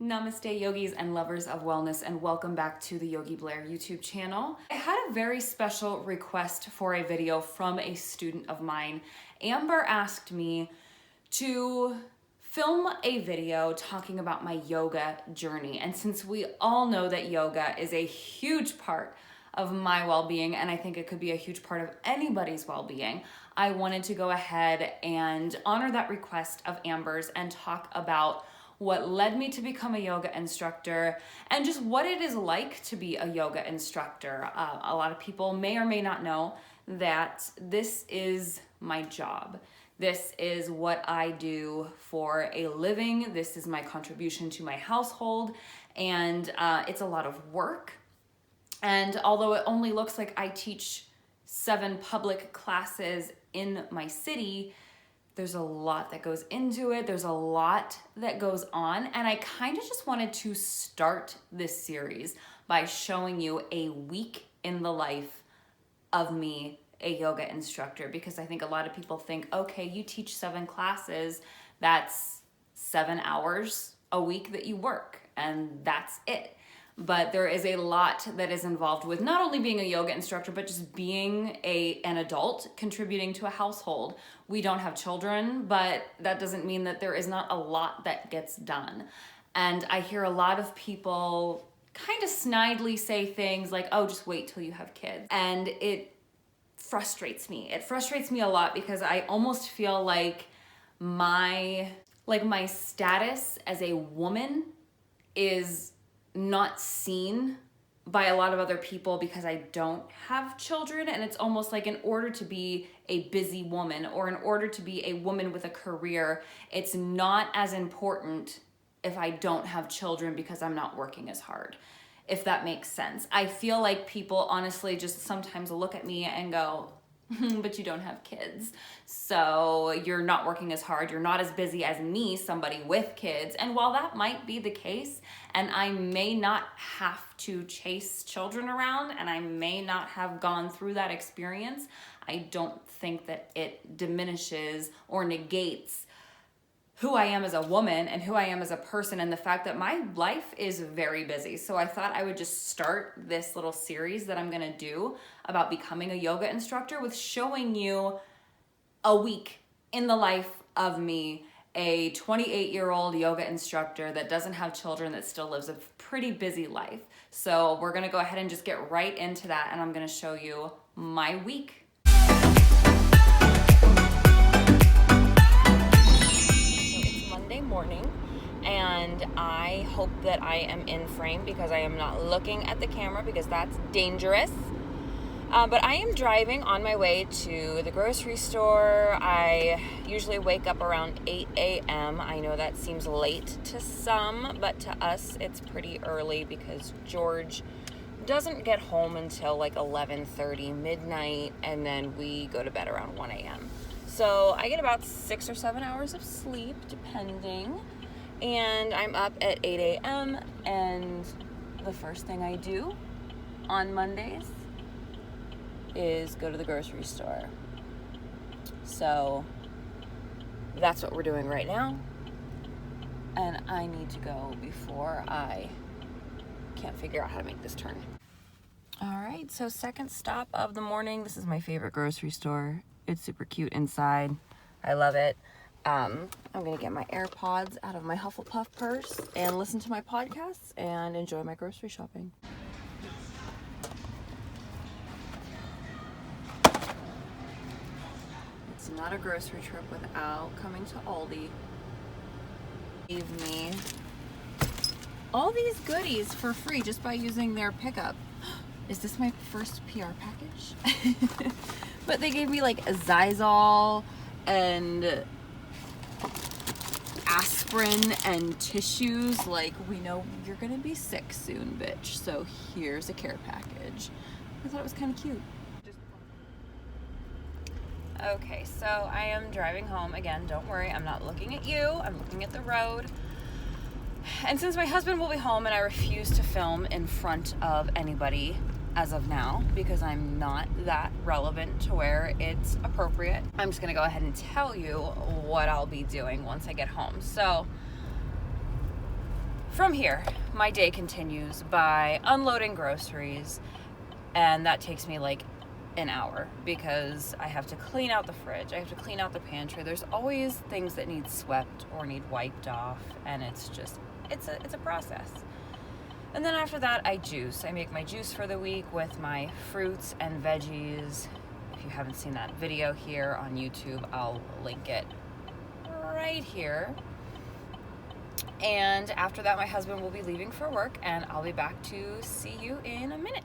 Namaste yogis and lovers of wellness, and welcome back to the Yogi Blair YouTube channel. I had a very special request for a video from a student of mine. Amber asked me to film a video talking about my yoga journey. And since we all know that yoga is a huge part of my well-being, and I think it could be a huge part of anybody's well-being, I wanted to go ahead and honor that request of Amber's and talk about what led me to become a yoga instructor and just what it is like to be a yoga instructor. A lot of people may or may not know that this is my job. This is what I do for a living. This is my contribution to my household, and it's a lot of work. And although it only looks like I teach 7 public classes in my city, there's a lot that goes into it. There's a lot that goes on. And I kind of just wanted to start this series by showing you a week in the life of me, a yoga instructor, because I think a lot of people think, okay, you teach 7 classes, that's 7 hours a week that you work, and that's it. But there is a lot that is involved with not only being a yoga instructor, but just being an adult contributing to a household. We don't have children, but that doesn't mean that there is not a lot that gets done. And I hear a lot of people kind of snidely say things like, oh, just wait till you have kids. And it frustrates me. It frustrates me a lot because I almost feel like my status as a woman is not seen by a lot of other people because I don't have children. And it's almost like in order to be a busy woman or in order to be a woman with a career, it's not as important if I don't have children because I'm not working as hard, if that makes sense. I feel like people honestly just sometimes look at me and go, but you don't have kids, so you're not working as hard, you're not as busy as me, somebody with kids. And while that might be the case, and I may not have to chase children around, and I may not have gone through that experience, I don't think that it diminishes or negates who I am as a woman and who I am as a person, and the fact that my life is very busy. So I thought I would just start this little series that I'm gonna do about becoming a yoga instructor with showing you a week in the life of me, a 28-year-old yoga instructor that doesn't have children, that still lives a pretty busy life. So we're gonna go ahead and just get right into that, and I'm gonna show you my week. Morning, and I hope that I am in frame because I am not looking at the camera because that's dangerous. But I am driving on my way to the grocery store. I usually wake up around 8 a.m. I know that seems late to some, but to us it's pretty early because George doesn't get home until like 11:30, midnight, and then we go to bed around 1 a.m. So I get about 6 or 7 hours of sleep, depending, and I'm up at 8 a.m. and the first thing I do on Mondays is go to the grocery store. So that's what we're doing right now, and I need to go before I can't figure out how to make this turn. All right, so second stop of the morning. This is my favorite grocery store. It's super cute inside. I love it. I'm gonna get my AirPods out of my Hufflepuff purse and listen to my podcasts and enjoy my grocery shopping. It's not a grocery trip without coming to Aldi. Gave me all these goodies for free just by using their pickup. Is this my first PR package? But they gave me like a Zysol and aspirin and tissues. Like, we know you're gonna be sick soon, bitch. So here's a care package. I thought it was kind of cute. Okay, so I am driving home. Again, don't worry, I'm not looking at you. I'm looking at the road. And since my husband will be home and I refuse to film in front of anybody as of now because I'm not that relevant to where it's appropriate, I'm just gonna go ahead and tell you what I'll be doing once I get home. So From here, my day continues by unloading groceries, and that takes me like an hour because I have to clean out the fridge, I have to clean out the pantry. There's always things that need swept or need wiped off, and it's a process. And then after that, I juice. I make my juice for the week with my fruits and veggies. If you haven't seen that video here on YouTube, I'll link it right here. And after that, my husband will be leaving for work, and I'll be back to see you in a minute.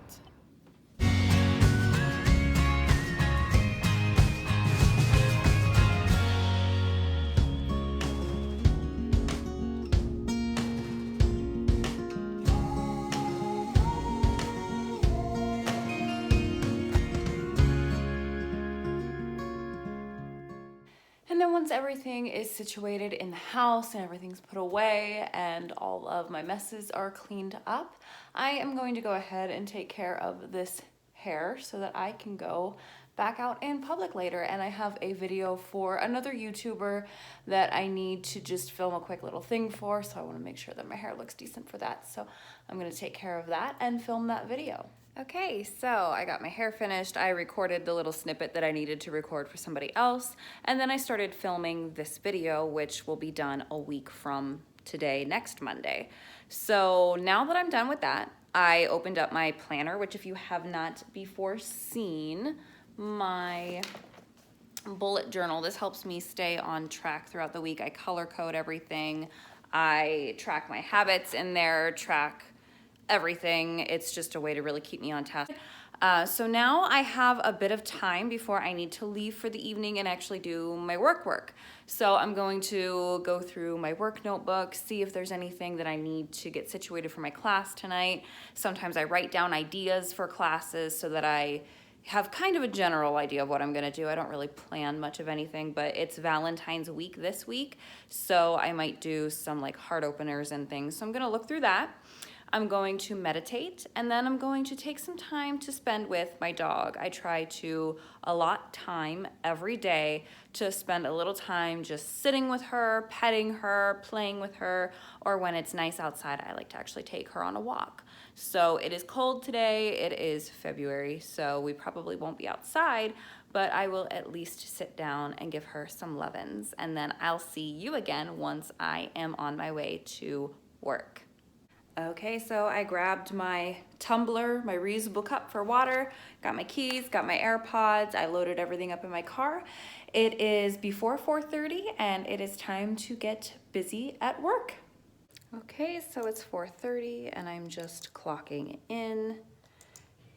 And then once everything is situated in the house and everything's put away and all of my messes are cleaned up, I am going to go ahead and take care of this hair so that I can go back out in public later. And I have a video for another YouTuber that I need to just film a quick little thing for, so I want to make sure that my hair looks decent for that. So I'm going to take care of that and film that video. Okay, so I got my hair finished. I recorded the little snippet that I needed to record for somebody else, and then I started filming this video, which will be done a week from today, next Monday. So now that I'm done with that, I opened up my planner, which if you have not before seen my bullet journal, this helps me stay on track throughout the week. I color code everything. I track my habits in there, track everything. It's just a way to really keep me on task. So now I have a bit of time before I need to leave for the evening and actually do my work. So I'm going to go through my work notebook, see if there's anything that I need to get situated for my class tonight. Sometimes I write down ideas for classes so that I have kind of a general idea of what I'm gonna do. I don't really plan much of anything, but it's Valentine's week this week, so I might do some like heart openers and things. So I'm gonna look through that. I'm going to meditate, and then I'm going to take some time to spend with my dog. I try to allot time every day to spend a little time just sitting with her, petting her, playing with her, or when it's nice outside, I like to actually take her on a walk. So it is cold today, it is February, so we probably won't be outside, but I will at least sit down and give her some lovin's, and then I'll see you again once I am on my way to work. Okay, so I grabbed my tumbler, my reusable cup for water, got my keys, got my AirPods, I loaded everything up in my car. It is before 4:30 and it is time to get busy at work. Okay, so it's 4:30 and I'm just clocking in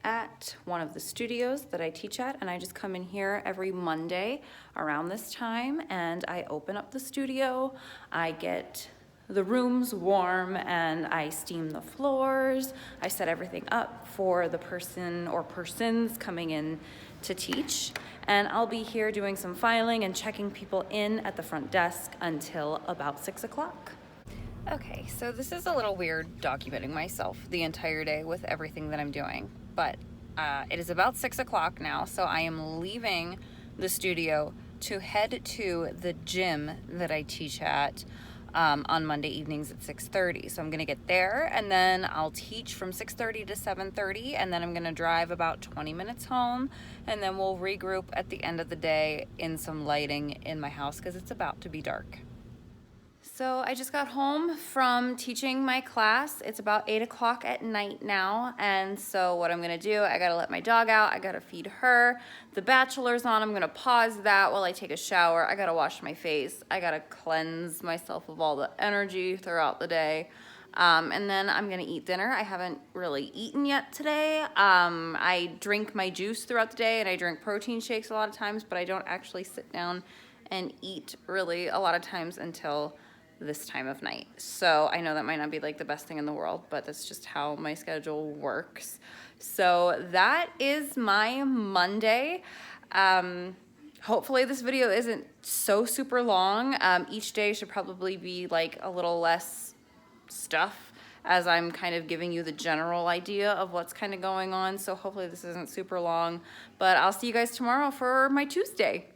at one of the studios that I teach at, and I just come in here every Monday around this time and I open up the studio, I get the room's warm and I steam the floors. I set everything up for the person or persons coming in to teach. And I'll be here doing some filing and checking people in at the front desk until about 6 o'clock. Okay, so this is a little weird documenting myself the entire day with everything that I'm doing, but it is about 6 o'clock now, so I am leaving the studio to head to the gym that I teach at on Monday evenings at 6:30. So I'm gonna get there and then I'll teach from 6:30 to 7:30, and then I'm gonna drive about 20 minutes home, and then we'll regroup at the end of the day in some lighting in my house because it's about to be dark. So I just got home from teaching my class. It's about 8 o'clock at night now, and so what I'm gonna do, I gotta let my dog out, I gotta feed her. The Bachelor's on, I'm gonna pause that while I take a shower. I gotta wash my face. I gotta cleanse myself of all the energy throughout the day. And then I'm gonna eat dinner. I haven't really eaten yet today. I drink my juice throughout the day and I drink protein shakes a lot of times, but I don't actually sit down and eat really a lot of times until this time of night. So I know that might not be like the best thing in the world, but that's just how my schedule works. So that is my Monday. Hopefully this video isn't so super long. Each day should probably be like a little less stuff as I'm kind of giving you the general idea of what's kind of going on. So hopefully this isn't super long, but I'll see you guys tomorrow for my Tuesday.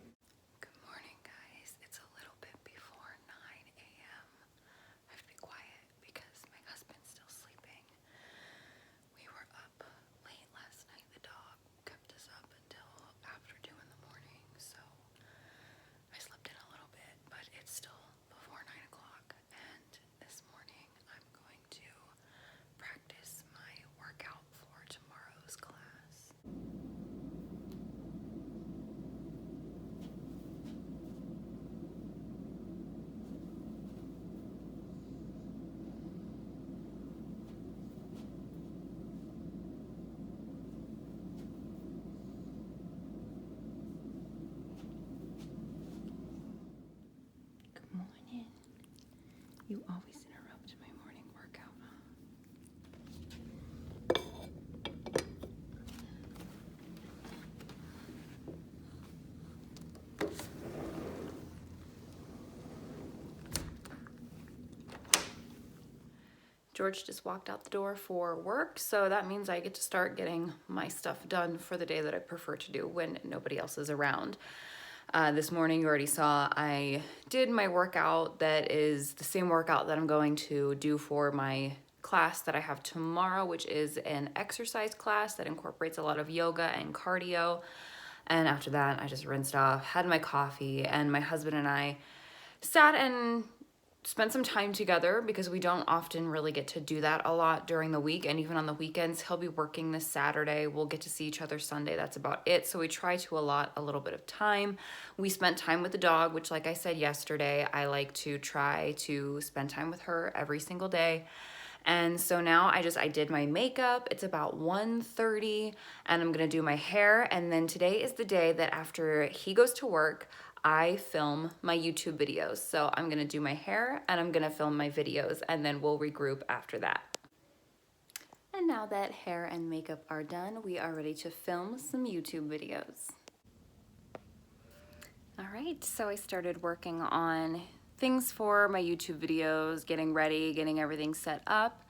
George just walked out the door for work, so that means I get to start getting my stuff done for the day that I prefer to do when nobody else is around. This morning, you already saw, I did my workout that is the same workout that I'm going to do for my class that I have tomorrow, which is an exercise class that incorporates a lot of yoga and cardio. And after that, I just rinsed off, had my coffee, and my husband and I sat and spent some time together because we don't often really get to do that a lot during the week, and even on the weekends. He'll be working this Saturday. We'll get to see each other Sunday. That's about it. So we try to allot a little bit of time. We spent time with the dog, which, like I said yesterday, I like to try to spend time with her every single day. And so now I did my makeup. It's about 1:30 and I'm gonna do my hair. And then today is the day that after he goes to work, I film my YouTube videos. So I'm gonna do my hair and I'm gonna film my videos, and then we'll regroup after that. And now that hair and makeup are done, we are ready to film some YouTube videos. All right, so I started working on things for my YouTube videos, getting ready, getting everything set up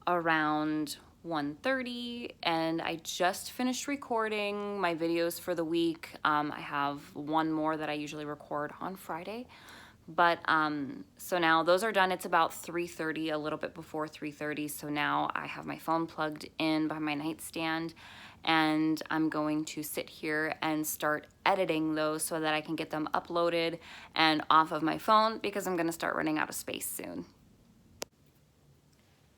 around 1:30, and I just finished recording my videos for the week. I have one more that I usually record on Friday, but so now those are done. It's about 3:30, a little bit before 3:30, so now I have my phone plugged in by my nightstand, and I'm going to sit here and start editing those so that I can get them uploaded and off of my phone, because I'm gonna start running out of space soon.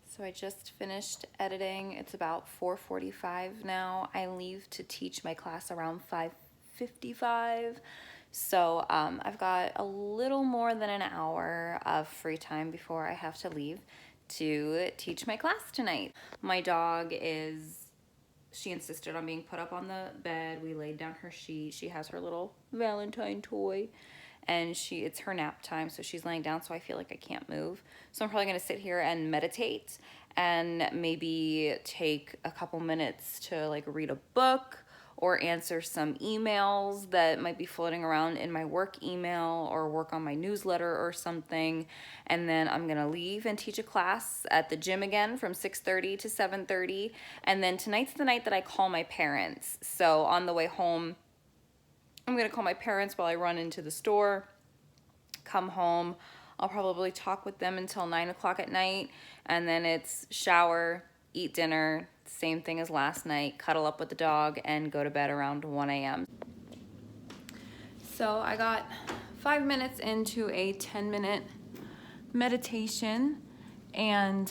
So I just finished editing. It's about 4:45 now. I leave to teach my class around 5:55. So I've got a little more than an hour of free time before I have to leave to teach my class tonight. My dog she insisted on being put up on the bed. We laid down her sheet. She has her little Valentine toy, and it's her nap time, so she's laying down, so I feel like I can't move. So I'm probably gonna sit here and meditate and maybe take a couple minutes to like read a book or answer some emails that might be floating around in my work email, or work on my newsletter or something. And then I'm gonna leave and teach a class at the gym again from 6:30 to 7:30. And then tonight's the night that I call my parents. So on the way home, I'm gonna call my parents while I run into the store, come home. I'll probably talk with them until 9 o'clock at night, and then it's shower, eat dinner, same thing as last night, cuddle up with the dog, and go to bed around 1 a.m. So I got 5 minutes into a 10-minute meditation, and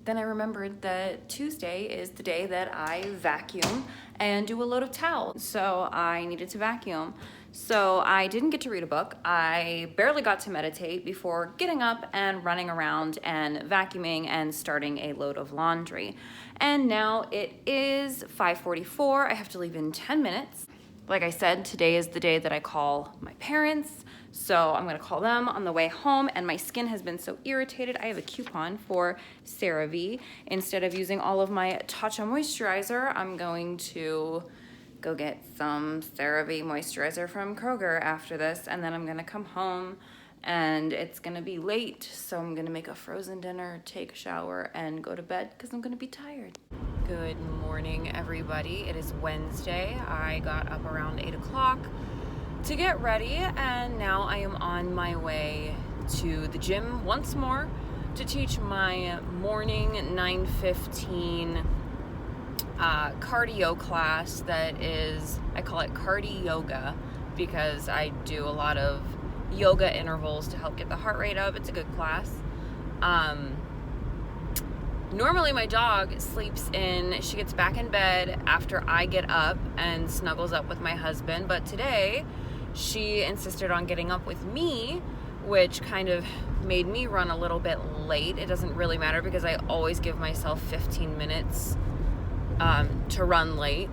then I remembered that Tuesday is the day that I vacuum and do a load of towels. So I needed to vacuum. So I didn't get to read a book. I barely got to meditate before getting up and running around and vacuuming and starting a load of laundry. And now it is 5:44. I have to leave in 10 minutes. Like I said, today is the day that I call my parents. So I'm gonna call them on the way home, and my skin has been so irritated. I have a coupon for CeraVe. Instead of using all of my Tatcha moisturizer, I'm going to go get some CeraVe moisturizer from Kroger after this, and then I'm gonna come home, and it's gonna be late, so I'm gonna make a frozen dinner, take a shower, and go to bed because I'm gonna be tired. Good morning, everybody. It is Wednesday. I got up around 8 o'clock to get ready, and now I am on my way to the gym once more to teach my morning 9:15 cardio class. That is, I call it cardio yoga because I do a lot of yoga intervals to help get the heart rate up. It's a good class. Normally my dog sleeps in, she gets back in bed after I get up and snuggles up with my husband, but today she insisted on getting up with me, which kind of made me run a little bit late. It doesn't really matter because I always give myself 15 minutes to run late,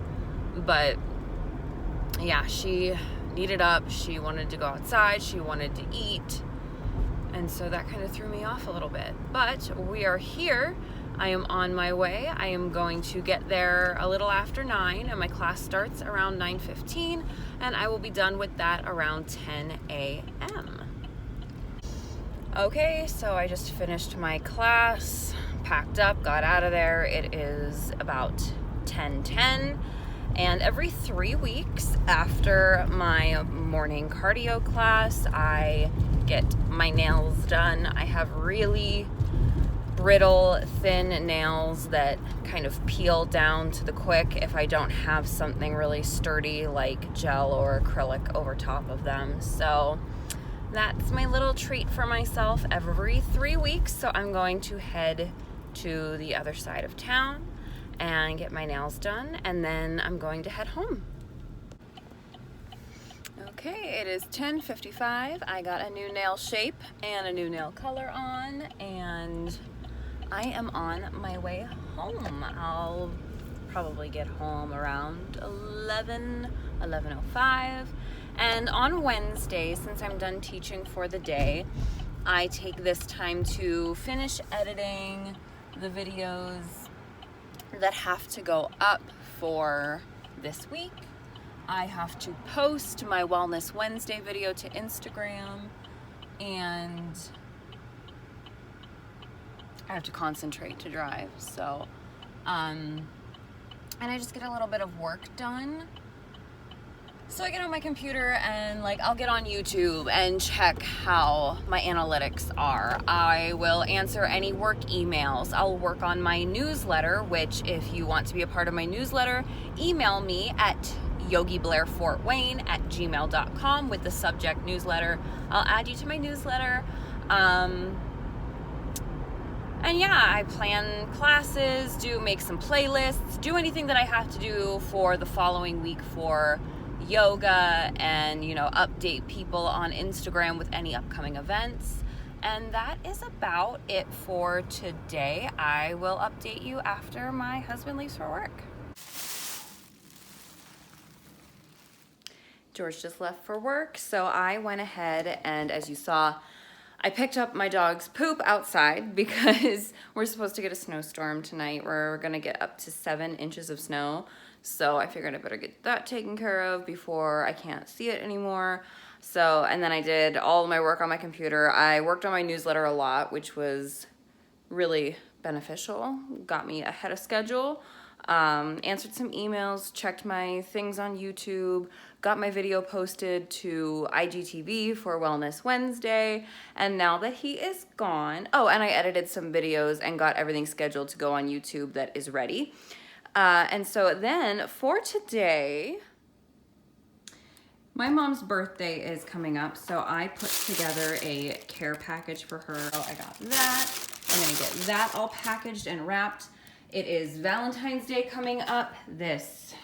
but yeah, she needed up, she wanted to go outside, she wanted to eat, and so that kind of threw me off a little bit. But we are here. I am on my way. I am going to get there a little after 9, and my class starts around 9:15, and I will be done with that around 10 a.m. Okay, so I just finished my class, packed up, got out of there. It is about 10:10, and every 3 weeks after my morning cardio class, I get my nails done. I have really brittle, thin nails that kind of peel down to the quick if I don't have something really sturdy like gel or acrylic over top of them. So that's my little treat for myself every 3 weeks. So I'm going to head to the other side of town and get my nails done, and then I'm going to head home. Okay, it is 10:55. I got a new nail shape and a new nail color on, and I am on my way home. I'll probably get home around 11:05. And on Wednesday, since I'm done teaching for the day, I take this time to finish editing the videos that have to go up for this week. I have to post my Wellness Wednesday video to Instagram, and I have to concentrate to drive. So, and I just get a little bit of work done. So I get on my computer and I'll get on YouTube and check how my analytics are. I will answer any work emails. I'll work on my newsletter, which if you want to be a part of my newsletter, email me at yogiblairfortwayne@gmail.com with the subject newsletter. I'll add you to my newsletter. And yeah, I plan classes, make some playlists, do anything that I have to do for the following week for yoga, and update people on Instagram with any upcoming events. And that is about it for today. I will update you after my husband leaves for work. George just left for work, so I went ahead and, as you saw, I picked up my dog's poop outside because we're supposed to get a snowstorm tonight. We're gonna get up to 7 inches of snow. So I figured I better get that taken care of before I can't see it anymore. So, and then I did all my work on my computer. I worked on my newsletter a lot, which was really beneficial. Got me ahead of schedule. Answered some emails, checked my things on YouTube, got my video posted to IGTV for Wellness Wednesday, and now that he is gone, oh, and I edited some videos and got everything scheduled to go on YouTube that is ready. And so then for today, my mom's birthday is coming up, so I put together a care package for her. So I got that. I'm gonna get that all packaged and wrapped. It is Valentine's Day coming up this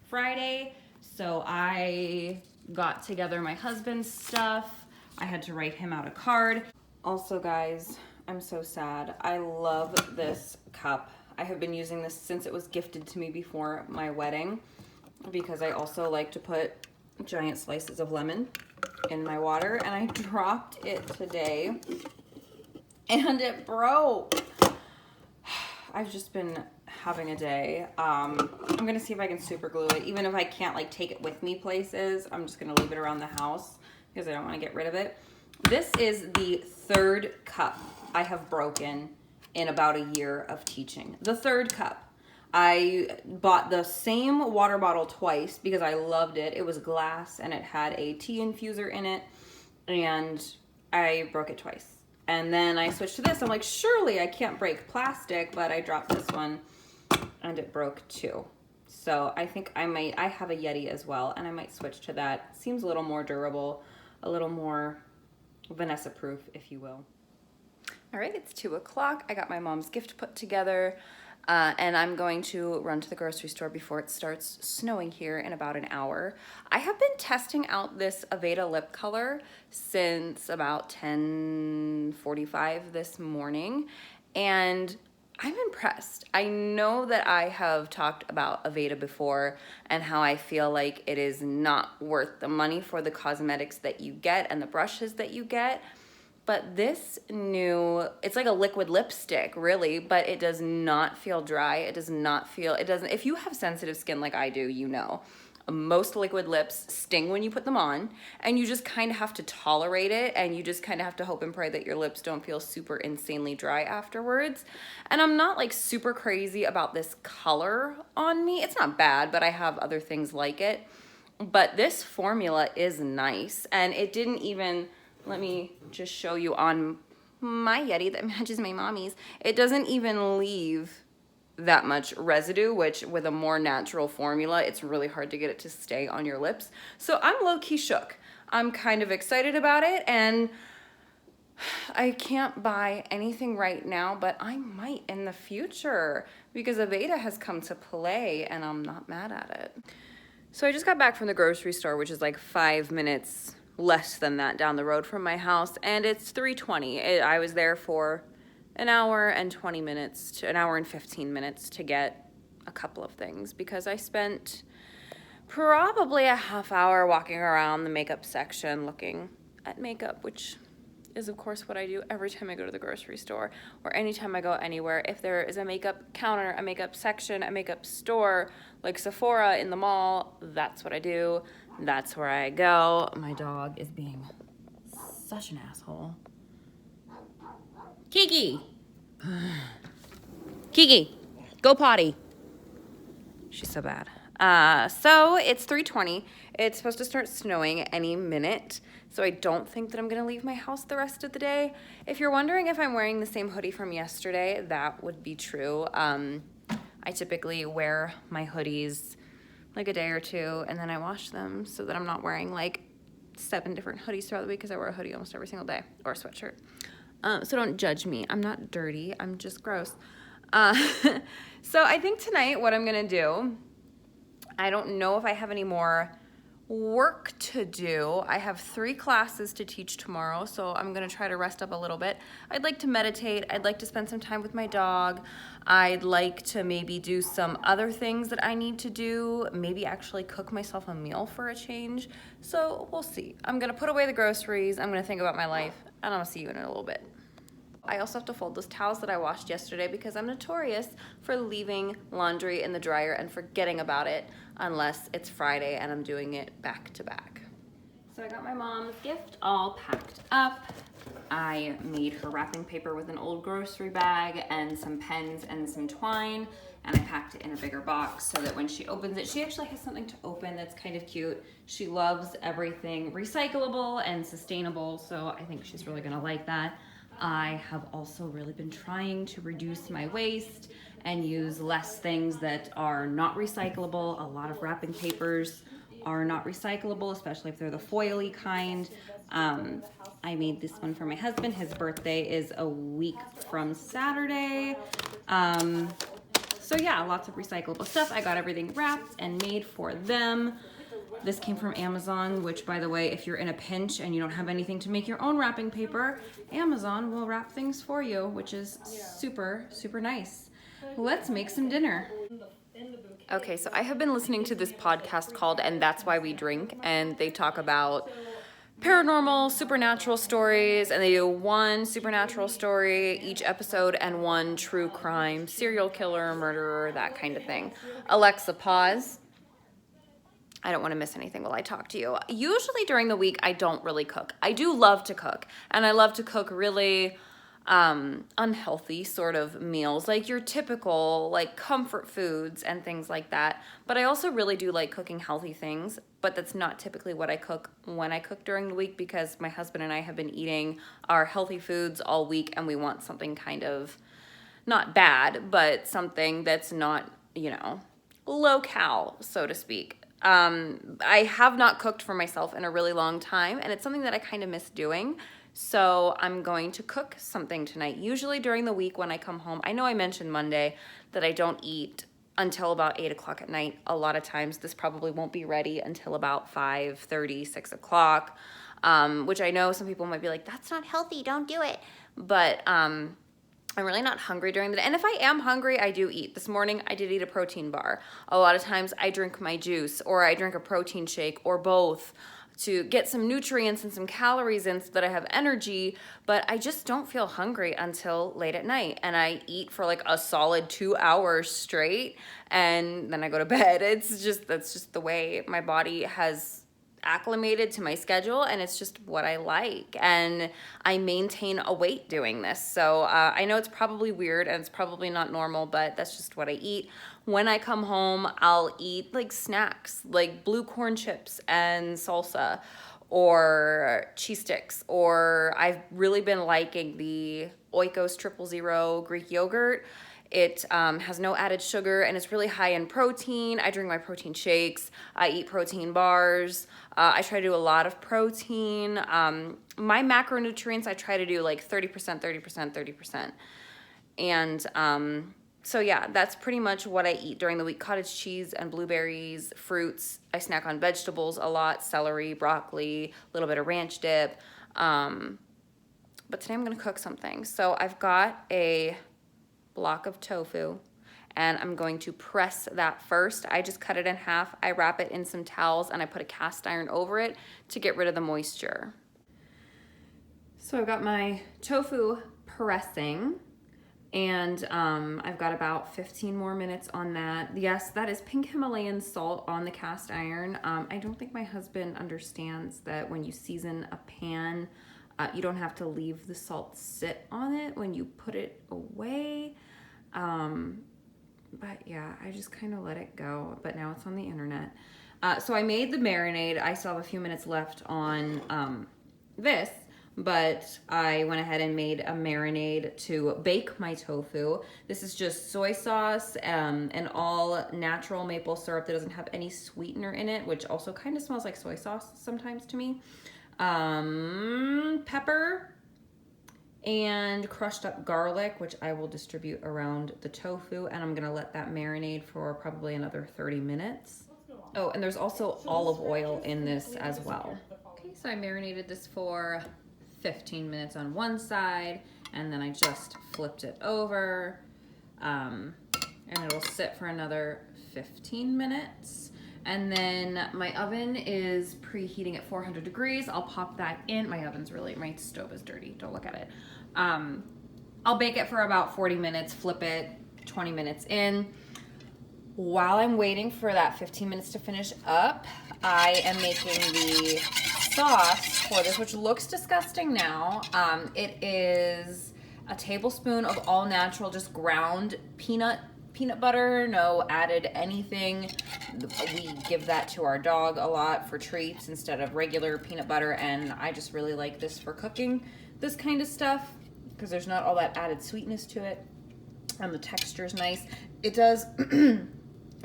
Friday, so I got together my husband's stuff. I had to write him out a card. Also, guys, I'm so sad. I love this cup. I have been using this since it was gifted to me before my wedding, because I also like to put giant slices of lemon in my water, and I dropped it today and it broke. I've just been having a day. I'm gonna see if I can super glue it. Even if I can't take it with me places, I'm just gonna leave it around the house because I don't wanna get rid of it. This is the 3rd cup I have broken in about a year of teaching. The 3rd cup. I bought the same water bottle twice because I loved it. It was glass and it had a tea infuser in it, and I broke it twice. And then I switched to this. I'm like, surely I can't break plastic, but I dropped this one and it broke too. So I think I have a Yeti as well, and I might switch to that. Seems a little more durable, a little more Vanessa proof, if you will. All right, it's 2 o'clock. I got my mom's gift put together, and I'm going to run to the grocery store before it starts snowing here in about an hour. I have been testing out this Aveda lip color since about 10:45 this morning, and I'm impressed. I know that I have talked about Aveda before and how I feel like it is not worth the money for the cosmetics that you get and the brushes that you get. But this new, it's like a liquid lipstick, really, but it does not feel dry. It doesn't, if you have sensitive skin like I do, you know. Most liquid lips sting when you put them on, and you just kind of have to tolerate it, and you just kind of have to hope and pray that your lips don't feel super insanely dry afterwards. And I'm not like super crazy about this color on me. It's not bad, but I have other things like it. But this formula is nice, and it didn't even, let me just show you on my Yeti that matches my mommy's, it doesn't even leave that much residue, which with a more natural formula, it's really hard to get it to stay on your lips. So I'm low-key shook. I'm kind of excited about it, and I can't buy anything right now, but I might in the future because a beta has come to play, and I'm not mad at it. So I just got back from the grocery store, which is like 5 minutes less than that down the road from my house, and it's 3:20. I was there for an hour and 20 minutes to an hour and 15 minutes to get a couple of things because I spent probably a half hour walking around the makeup section looking at makeup, which is of course what I do every time I go to the grocery store or anytime I go anywhere. If there is a makeup counter, a makeup section, a makeup store like Sephora in the mall, that's what I do. That's where I go. My dog is being such an asshole. Kiki! Kiki, go potty. She's so bad. So it's 3:20. It's supposed to start snowing any minute, so I don't think that I'm gonna leave my house the rest of the day. If you're wondering if I'm wearing the same hoodie from yesterday, that would be true. I typically wear my hoodies like a day or two, and then I wash them so that I'm not wearing like 7 different hoodies throughout the week because I wear a hoodie almost every single day, or a sweatshirt. So don't judge me. I'm not dirty. I'm just gross. So I think tonight what I'm gonna do, I don't know if I have any more work to do. I have 3 classes to teach tomorrow, so I'm gonna try to rest up a little bit. I'd like to meditate. I'd like to spend some time with my dog. I'd like to maybe do some other things that I need to do, maybe actually cook myself a meal for a change. So we'll see. I'm gonna put away the groceries. I'm gonna think about my life, and I'll see you in a little bit. I also have to fold those towels that I washed yesterday because I'm notorious for leaving laundry in the dryer and forgetting about it unless it's Friday and I'm doing it back to back. So I got my mom's gift all packed up. I made her wrapping paper with an old grocery bag and some pens and some twine, and I packed it in a bigger box so that when she opens it, she actually has something to open that's kind of cute. She loves everything recyclable and sustainable, so I think she's really gonna like that. I have also really been trying to reduce my waste and use less things that are not recyclable. A lot of wrapping papers are not recyclable, especially if they're the foily kind. I made this one for my husband. His birthday is a week from Saturday. So yeah, lots of recyclable stuff. I got everything wrapped and made for them. This came from Amazon, which, by the way, if you're in a pinch and you don't have anything to make your own wrapping paper, Amazon will wrap things for you, which is super, super nice. Let's make some dinner. Okay, so I have been listening to this podcast called And That's Why We Drink, and they talk about paranormal, supernatural stories, and they do one supernatural story each episode and one true crime, serial killer, murderer, that kind of thing. Alexa, pause. I don't want to miss anything while I talk to you. Usually during the week, I don't really cook. I do love to cook, and I love to cook really unhealthy sort of meals, like your typical like comfort foods and things like that. But I also really do like cooking healthy things, but that's not typically what I cook when I cook during the week because my husband and I have been eating our healthy foods all week, and we want something kind of not bad, but something that's not, you know, low cal, so to speak. I have not cooked for myself in a really long time, and it's something that I kind of miss doing. So I'm going to cook something tonight. Usually during the week when I come home, I know I mentioned Monday that I don't eat until about 8 o'clock at night. A lot of times this probably won't be ready until about 5:30, 6 o'clock, which I know some people might be like, that's not healthy, don't do it. But I'm really not hungry during the day. And if I am hungry, I do eat. This morning, I did eat a protein bar. A lot of times I drink my juice or I drink a protein shake or both to get some nutrients and some calories in so that I have energy, but I just don't feel hungry until late at night. And I eat for like a solid 2 hours straight and then I go to bed. That's just the way my body has acclimated to my schedule, and it's just what I like, and I maintain a weight doing this. So I know it's probably weird and it's probably not normal, but that's just what I eat. When I come home, I'll eat like snacks, like blue corn chips and salsa, or cheese sticks, or I've really been liking the Oikos 000 Greek yogurt. It has no added sugar and it's really high in protein. I drink my protein shakes. I eat protein bars. I try to do a lot of protein. My macronutrients, I try to do like 30%, 30%, 30%. And so yeah, that's pretty much what I eat during the week. Cottage cheese and blueberries, fruits. I snack on vegetables a lot, celery, broccoli, a little bit of ranch dip. But today I'm gonna cook something. So I've got a block of tofu and I'm going to press that first. I just cut it in half. I wrap it in some towels and I put a cast iron over it to get rid of the moisture. So I've got my tofu pressing and I've got about 15 more minutes on that. Yes, that is pink Himalayan salt on the cast iron. I don't think my husband understands that when you season a pan, you don't have to leave the salt sit on it when you put it away. But yeah, I just kind of let it go, but now it's on the internet. So I made the marinade. I still have a few minutes left on this, but I went ahead and made a marinade to bake my tofu. This is just soy sauce and all natural maple syrup that doesn't have any sweetener in it, which also kind of smells like soy sauce sometimes to me. Pepper and crushed up garlic, which I will distribute around the tofu, and I'm gonna let that marinate for probably another 30 minutes. Oh, and there's also olive oil in this as well. Okay, so I marinated this for 15 minutes on one side, and then I just flipped it over, and it'll sit for another 15 minutes. And then my oven is preheating at 400 degrees. I'll pop that in. My stove is dirty, don't look at it. I'll bake it for about 40 minutes, flip it 20 minutes in. While I'm waiting for that 15 minutes to finish up, I am making the sauce for this, which looks disgusting now. It is a tablespoon of all natural, just ground peanut butter, no added anything. We give that to our dog a lot for treats instead of regular peanut butter, and I just really like this for cooking this kind of stuff because there's not all that added sweetness to it, and the texture's nice. It does,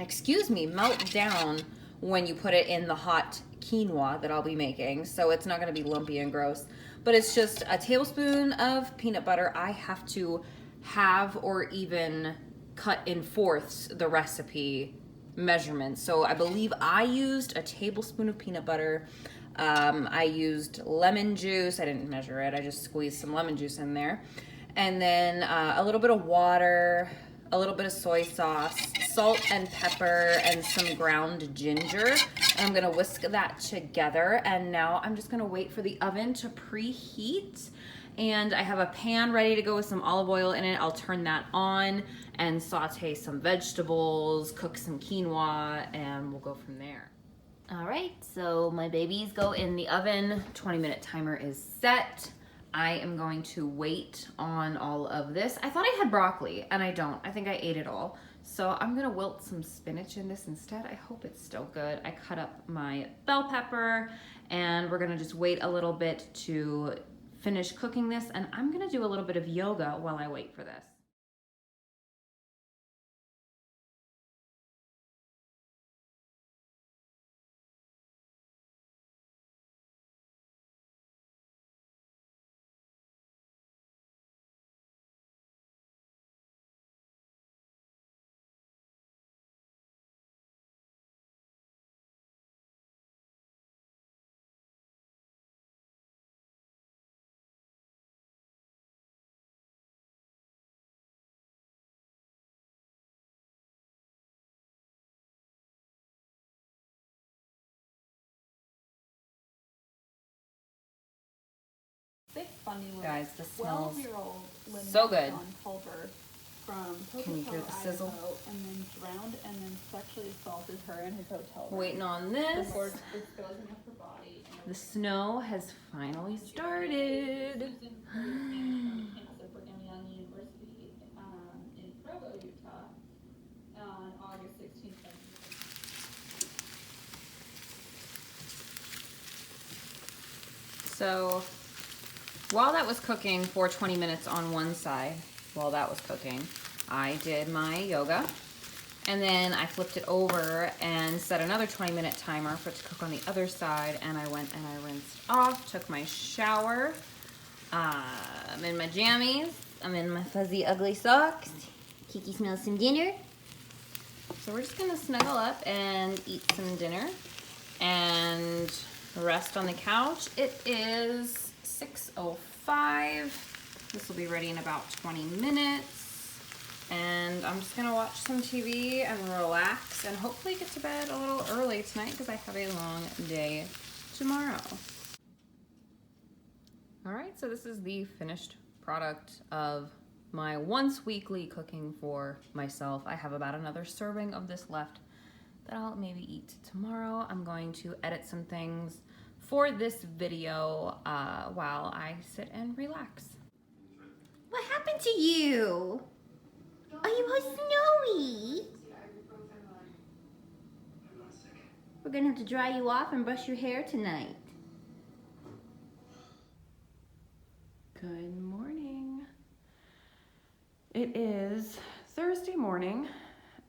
excuse me, melt down when you put it in the hot quinoa that I'll be making, so it's not gonna be lumpy and gross, but it's just a tablespoon of peanut butter. I have to have or even cut in fourths the recipe measurement. So I believe I used a tablespoon of peanut butter. I used lemon juice. I didn't measure it. I just squeezed some lemon juice in there. And then a little bit of water, a little bit of soy sauce, salt and pepper, and some ground ginger. And I'm gonna whisk that together. And now I'm just gonna wait for the oven to preheat. And I have a pan ready to go with some olive oil in it. I'll turn that on and saute some vegetables, cook some quinoa, and we'll go from there. All right, so my babies go in the oven. 20-minute timer is set. I am going to wait on all of this. I thought I had broccoli, and I don't. I think I ate it all. So I'm gonna wilt some spinach in this instead. I hope it's still good. I cut up my bell pepper, and we're gonna just wait a little bit to finish cooking this, and I'm gonna do a little bit of yoga while I wait for this. funny little Guys, this smells 12-year-old so good. Culver from Can you hear the sizzle? Idaho, and then drowned and then sexually assaulted her in his hotel room. Waiting on this. Before exposing her body. The snow has finally started. In Provo, Utah, on August 16th. So while that was cooking for 20 minutes on one side, while that was cooking, I did my yoga. And then I flipped it over and set another 20-minute timer for it to cook on the other side. And I went and I rinsed off, took my shower. I'm in my jammies. I'm in my fuzzy, ugly socks. Kiki smells some dinner. So we're just gonna snuggle up and eat some dinner and rest on the couch. It is 6:05. This will be ready in about 20 minutes. And I'm just gonna watch some TV and relax and hopefully get to bed a little early tonight because I have a long day tomorrow. All right, so this is the finished product of my once weekly cooking for myself. I have about another serving of this left that I'll maybe eat tomorrow. I'm going to edit some things for this video while I sit and relax. What happened to you? Are you all snowy? We're gonna have to dry you off and brush your hair tonight. Good morning. It is Thursday morning.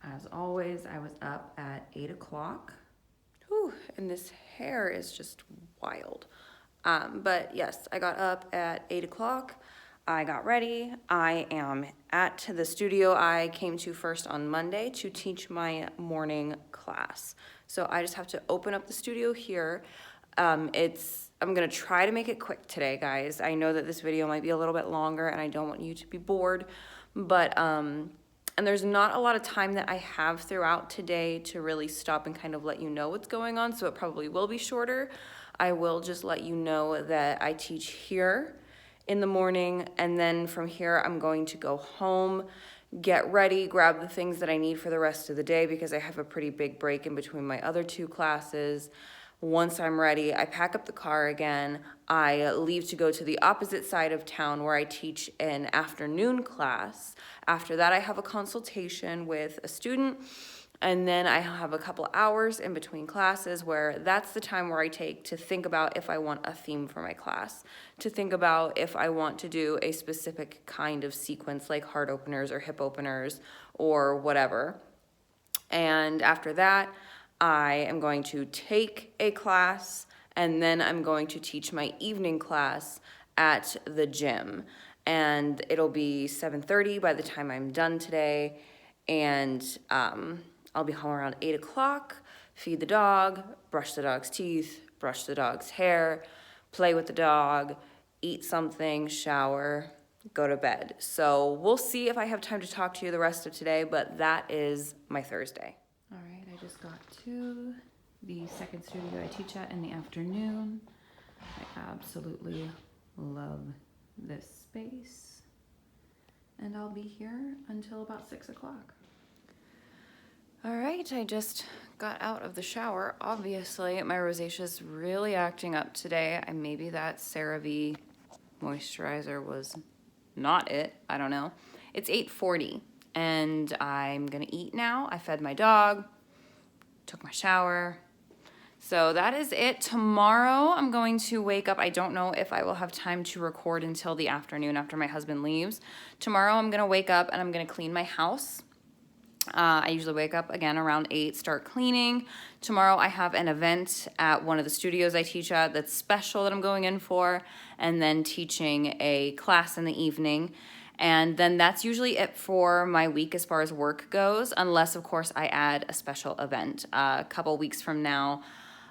As always, I was up at 8 o'clock. Whew, and this hair is just wild. But yes, I got up at 8 o'clock. I got ready. I am at the studio I came to first on Monday to teach my morning class. So I just have to open up the studio here. I'm gonna try to make it quick today, guys. I know that this video might be a little bit longer and I don't want you to be bored, but and there's not a lot of time that I have throughout today to really stop and kind of let you know what's going on, so it probably will be shorter. I will just let you know that I teach here in the morning, and then from here I'm going to go home, get ready, grab the things that I need for the rest of the day because I have a pretty big break in between my other two classes. Once I'm ready, I pack up the car again. I leave to go to the opposite side of town where I teach an afternoon class. After that, I have a consultation with a student, and then I have a couple hours in between classes where that's the time where I take to think about if I want a theme for my class, to think about if I want to do a specific kind of sequence like heart openers or hip openers or whatever. And after that, I am going to take a class, and then I'm going to teach my evening class at the gym. And it'll be 7:30 by the time I'm done today, and I'll be home around 8 o'clock, feed the dog, brush the dog's teeth, brush the dog's hair, play with the dog, eat something, shower, go to bed. So we'll see if I have time to talk to you the rest of today, but that is my Thursday. All right, I just got to the second studio I teach at in the afternoon. I absolutely love this space. And I'll be here until about 6 o'clock. All right, I just got out of the shower. Obviously, my rosacea is really acting up today. Maybe that CeraVe moisturizer was not it. I don't know. It's 8:40. And I'm gonna eat now. I fed my dog, took my shower. So that is it. Tomorrow I'm going to wake up. I don't know if I will have time to record until the afternoon after my husband leaves. Tomorrow I'm gonna wake up and I'm gonna clean my house. I usually wake up again around 8, start cleaning. Tomorrow I have an event at one of the studios I teach at that's special that I'm going in for, and then teaching a class in the evening. And then that's usually it for my week as far as work goes, unless, of course, I add a special event. A couple weeks from now,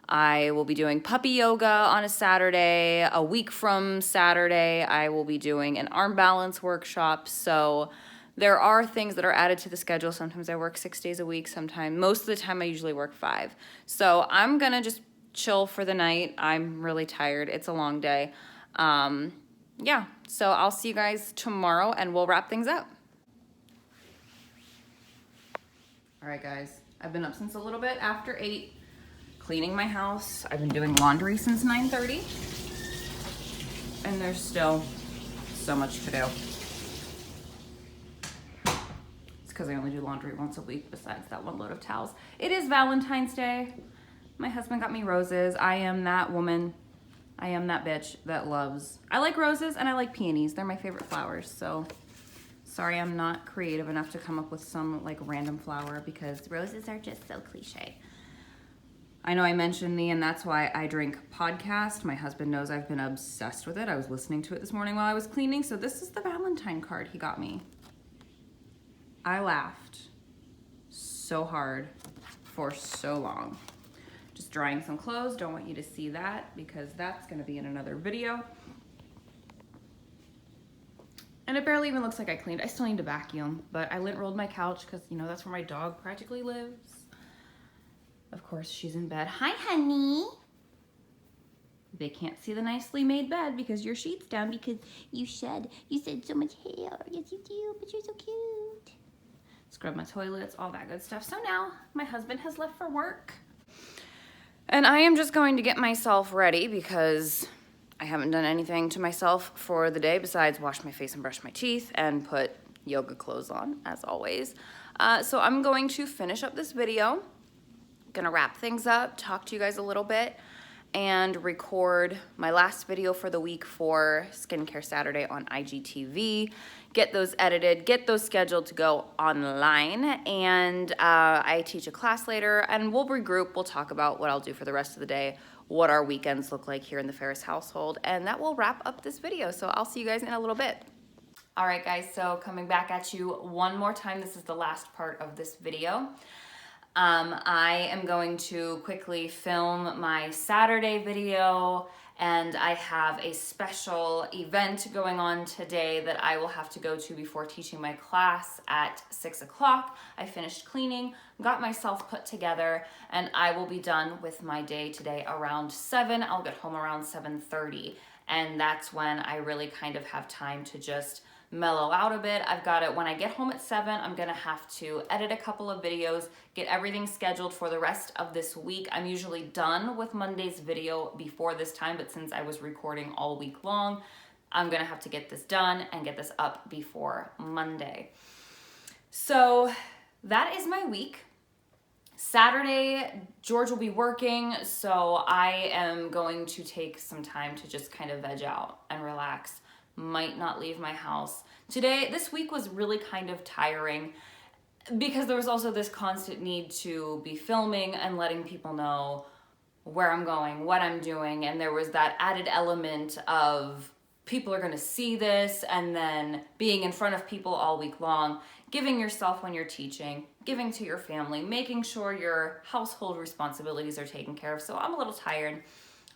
I will be doing puppy yoga on a Saturday. A week from Saturday, I will be doing an arm balance workshop. So there are things that are added to the schedule. Sometimes I work 6 days a week. Most of the time, I usually work 5. So I'm going to just chill for the night. I'm really tired. It's a long day. yeah, so I'll see you guys tomorrow and we'll wrap things up. All right, guys, I've been up since a little bit after 8, cleaning my house. I've been doing laundry since 9:30, and there's still so much to do. It's because I only do laundry once a week besides that one load of towels. It is Valentine's Day. My husband got me roses. I am that woman. I am that bitch that loves, I like roses and I like peonies. They're my favorite flowers, so sorry I'm not creative enough to come up with some like random flower because roses are just so cliche. I know I mentioned the And That's Why I Drink podcast. My husband knows I've been obsessed with it. I was listening to it this morning while I was cleaning, so this is the Valentine card he got me. I laughed so hard for so long. Just drying some clothes. Don't want you to see that because that's going to be in another video. And it barely even looks like I cleaned. I still need to vacuum, but I lint rolled my couch because, you know, that's where my dog practically lives. Of course, she's in bed. Hi, honey. They can't see the nicely made bed because your sheet's down because you shed so much hair. Yes, you do, but you're so cute. Scrub my toilets, all that good stuff. So now my husband has left for work. And I am just going to get myself ready because I haven't done anything to myself for the day besides wash my face and brush my teeth and put yoga clothes on, as always. So I'm going to finish up this video. Gonna wrap things up, talk to you guys a little bit, and record my last video for the week for Skincare Saturday on IGTV. Get those edited, get those scheduled to go online, and I teach a class later, and we'll regroup, we'll talk about what I'll do for the rest of the day, what our weekends look like here in the Ferris household, and that will wrap up this video, so I'll see you guys in a little bit. All right, guys, so coming back at you one more time, this is the last part of this video. I am going to quickly film my Saturday video, and I have a special event going on today that I will have to go to before teaching my class at 6 o'clock. I finished cleaning, got myself put together, and I will be done with my day today around 7. I'll get home around 7:30, and that's when I really kind of have time to just mellow out a bit. I've got it when I get home at 7, I'm gonna have to edit a couple of videos, get everything scheduled for the rest of this week. I'm usually done with Monday's video before this time, but since I was recording all week long, I'm gonna have to get this done and get this up before Monday. So that is my week. Saturday, George will be working, so I am going to take some time to just kind of veg out and relax. Might not leave my house. This week was really kind of tiring because there was also this constant need to be filming and letting people know where I'm going, what I'm doing, and there was that added element of people are gonna see this, and then being in front of people all week long, giving yourself when you're teaching, giving to your family, making sure your household responsibilities are taken care of. So I'm a little tired.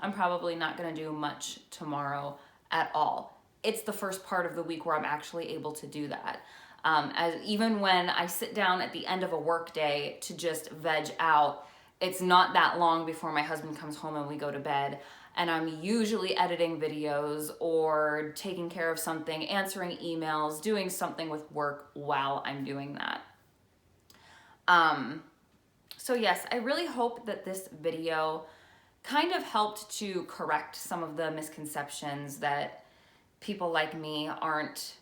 I'm probably not gonna do much tomorrow at all. It's the first part of the week where I'm actually able to do that. As even when I sit down at the end of a work day to just veg out, it's not that long before my husband comes home and we go to bed. And I'm usually editing videos or taking care of something, answering emails, doing something with work while I'm doing that. So yes, I really hope that this video kind of helped to correct some of the misconceptions that people like me aren't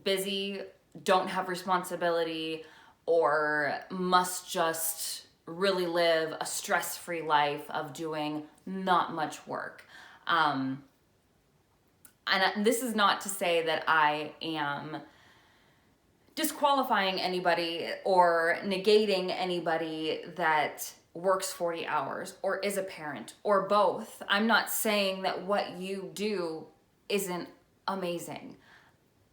busy, don't have responsibility, or must just really live a stress-free life of doing not much work. And this is not to say that I am disqualifying anybody or negating anybody that works 40 hours or is a parent or both. I'm not saying that what you do isn't amazing.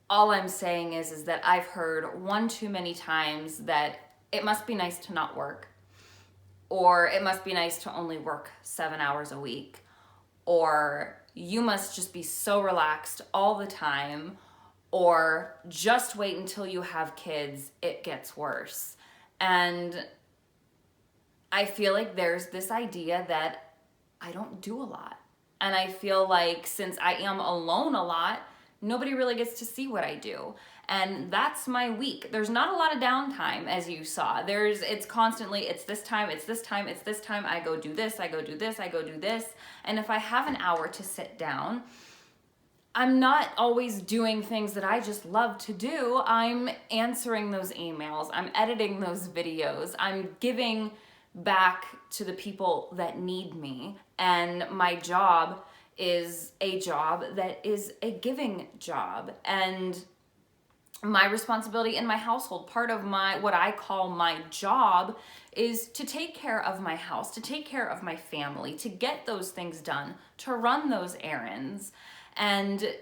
All I'm saying is that I've heard one too many times that it must be nice to not work, or it must be nice to only work 7 hours a week, or you must just be so relaxed all the time, or just wait until you have kids, it gets worse. And I feel like there's this idea that I don't do a lot. And I feel like since I am alone a lot, nobody really gets to see what I do. And that's my week. There's not a lot of downtime, as you saw. It's constantly, it's this time, it's this time, it's this time. I go do this, I go do this, I go do this. And if I have an hour to sit down, I'm not always doing things that I just love to do. I'm answering those emails. I'm editing those videos. I'm giving back to the people that need me. And my job is a job that is a giving job. And my responsibility in my household, part of what I call my job, is to take care of my house, to take care of my family, to get those things done, to run those errands. And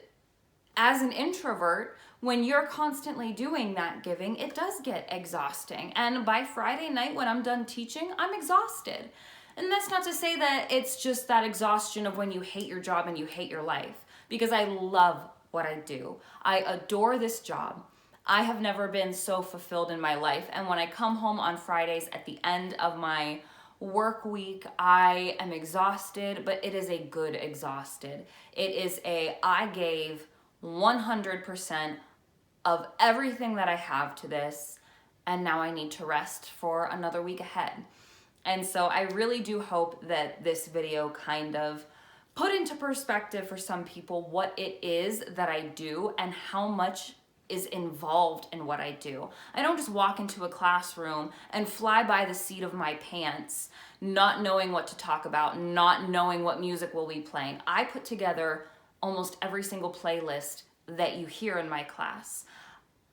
as an introvert, when you're constantly doing that giving, it does get exhausting. And by Friday night, when I'm done teaching, I'm exhausted. And that's not to say that it's just that exhaustion of when you hate your job and you hate your life, because I love what I do. I adore this job. I have never been so fulfilled in my life. And when I come home on Fridays at the end of my work week, I am exhausted, but it is a good exhausted. It is I gave 100% of everything that I have to this, and now I need to rest for another week ahead. And so I really do hope that this video kind of put into perspective for some people what it is that I do and how much is involved in what I do. I don't just walk into a classroom and fly by the seat of my pants, not knowing what to talk about, not knowing what music will be playing. I put together almost every single playlist that you hear in my class.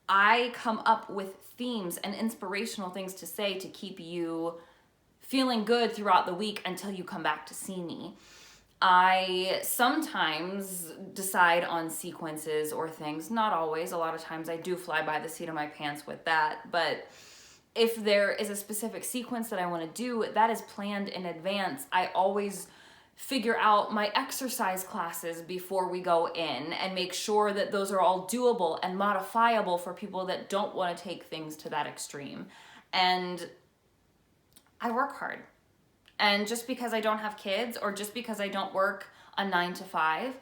I come up with themes and inspirational things to say to keep you feeling good throughout the week until you come back to see me. I sometimes decide on sequences or things, not always. A lot of times I do fly by the seat of my pants with that, but if there is a specific sequence that I want to do that is planned in advance, I always figure out my exercise classes before we go in and make sure that those are all doable and modifiable for people that don't want to take things to that extreme. And I work hard. And just because I don't have kids or just because I don't work a 9 to 5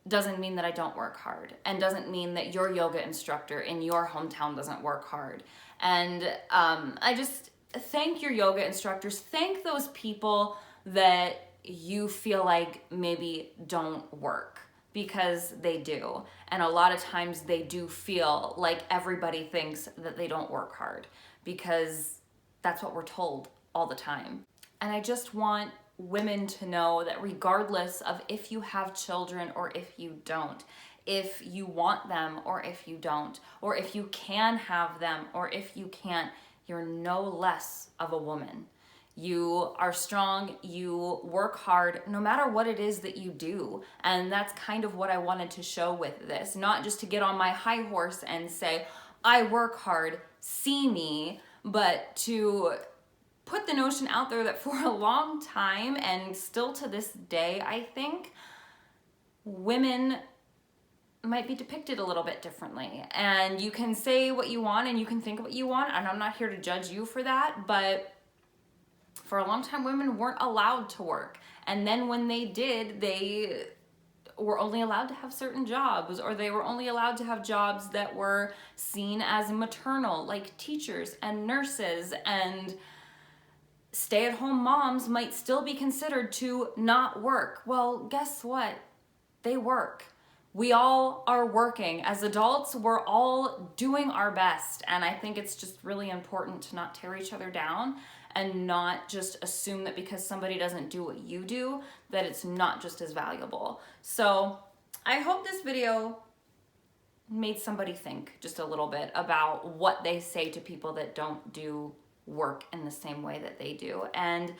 doesn't mean that I don't work hard, and doesn't mean that your yoga instructor in your hometown doesn't work hard. And I just thank your yoga instructors. Thank those people that you feel like maybe don't work, because they do. And a lot of times they do feel like everybody thinks that they don't work hard, because that's what we're told all the time. And I just want women to know that regardless of if you have children or if you don't, if you want them or if you don't, or if you can have them or if you can't, you're no less of a woman. You are strong, you work hard, no matter what it is that you do. And that's kind of what I wanted to show with this. Not just to get on my high horse and say, I work hard, see me, but to put the notion out there that for a long time, and still to this day, I think, women might be depicted a little bit differently. And you can say what you want and you can think what you want, and I'm not here to judge you for that, but for a long time, women weren't allowed to work. And then when they did, they were only allowed to have certain jobs, or they were only allowed to have jobs that were seen as maternal, like teachers and nurses, and stay-at-home moms might still be considered to not work. Well, guess what? They work. We all are working. As adults, we're all doing our best. And I think it's just really important to not tear each other down and not just assume that because somebody doesn't do what you do, that it's not just as valuable. So I hope this video made somebody think just a little bit about what they say to people that don't do work in the same way that they do. And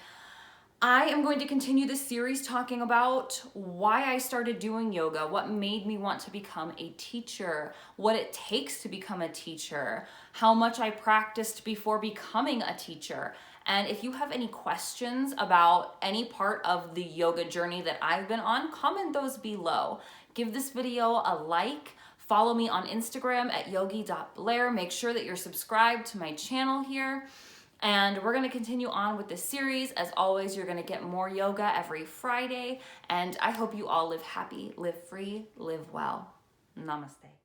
I am going to continue this series talking about why I started doing yoga, what made me want to become a teacher, what it takes to become a teacher, how much I practiced before becoming a teacher. And if you have any questions about any part of the yoga journey that I've been on, comment those below. Give this video a like. Follow me on Instagram at yogi.blair. Make sure that you're subscribed to my channel here. And we're gonna continue on with this series. As always, you're gonna get more yoga every Friday. And I hope you all live happy, live free, live well. Namaste.